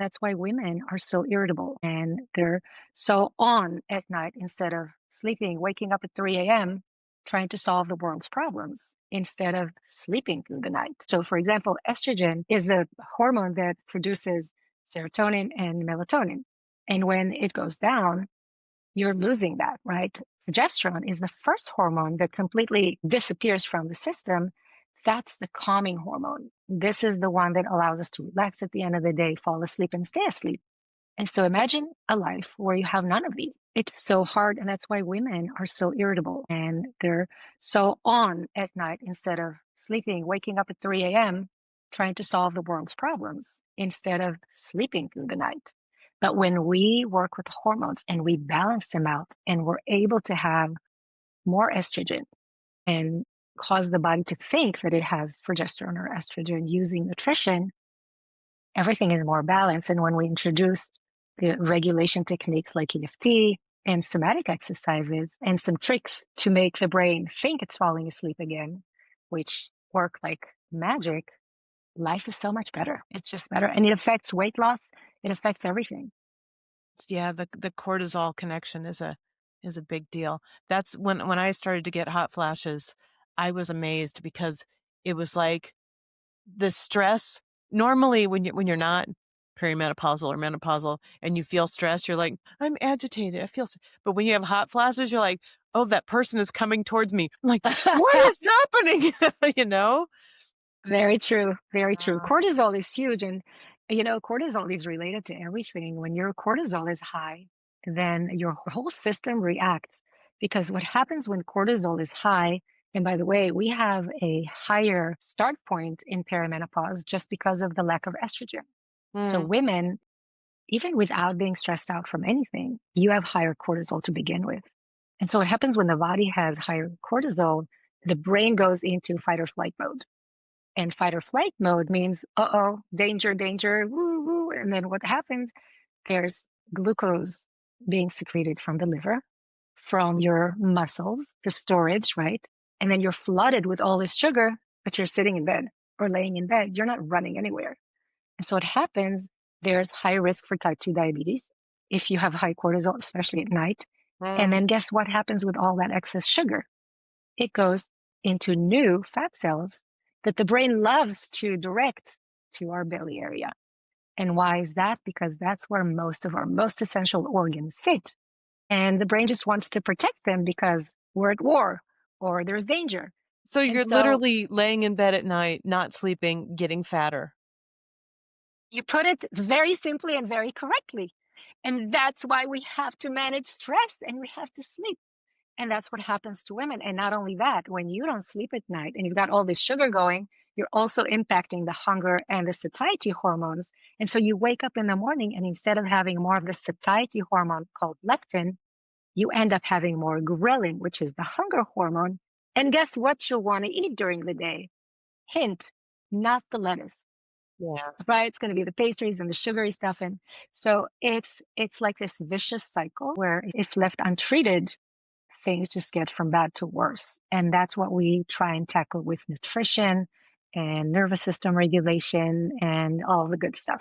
That's why women are so irritable and they're so on at night instead of sleeping, waking up at 3 a.m., trying to solve the world's problems instead of sleeping through the night. So, for example, estrogen is the hormone that produces serotonin and melatonin. And when it goes down, you're losing that, right? Progesterone is the first hormone that completely disappears from the system. That's the calming hormone. This is the one that allows us to relax at the end of the day, fall asleep, and stay asleep. And so imagine a life where you have none of these. It's so hard. And that's why women are so irritable and they're so on at night instead of sleeping, waking up at 3 a.m., trying to solve the world's problems instead of sleeping through the night. But when we work with hormones and we balance them out and we're able to have more estrogen and cause the body to think that it has progesterone or estrogen using nutrition, everything is more balanced. And when we introduced the regulation techniques like EFT and somatic exercises and some tricks to make the brain think it's falling asleep again, which work like magic, life is so much better. It's just better. And it affects weight loss. It affects everything. Yeah, the cortisol connection is a big deal. That's when I started to get hot flashes, I was amazed because it was like the stress normally when you're not perimenopausal or menopausal and you feel stressed, you're like, "I'm agitated. I feel," but when you have hot flashes, you're like, "Oh, that person is coming towards me." I'm like, "What is happening?" You know? Very true. Very true. Uh, Cortisol is huge. And, cortisol is related to everything. When your cortisol is high, then your whole system reacts because what happens when cortisol is high, and by the way, we have a higher start point in perimenopause just because of the lack of estrogen. So, mm. women, even without being stressed out from anything, you have higher cortisol to begin with. And so, what happens when the body has higher cortisol, the brain goes into fight or flight mode, and fight or flight mode means, uh-oh, danger, danger, woo, woo. And then what happens? There's glucose being secreted from the liver, from your muscles, the storage, right? And then you're flooded with all this sugar, but you're sitting in bed or laying in bed. You're not running anywhere. And so what happens, there's high risk for type 2 diabetes if you have high cortisol, especially at night. And Mm. then guess what happens with all that excess sugar? It goes into new fat cells that the brain loves to direct to our belly area. And why is that? Because that's where most of our most essential organs sit. And the brain just wants to protect them because we're at war or there's danger. So And you're so literally laying in bed at night, not sleeping, getting fatter. you put it very simply and very correctly. And that's why we have to manage stress and we have to sleep. And that's what happens to women. And not only that, when you don't sleep at night and you've got all this sugar going, you're also impacting the hunger and the satiety hormones. And so you wake up in the morning and instead of having more of the satiety hormone called leptin, you end up having more ghrelin, which is the hunger hormone. And guess what you'll want to eat during the day? Hint, not the lettuce, Yeah. right? It's going to be the pastries and the sugary stuff. And so it's like this vicious cycle where if left untreated, things just get from bad to worse. And that's what we try and tackle with nutrition and nervous system regulation and all the good stuff.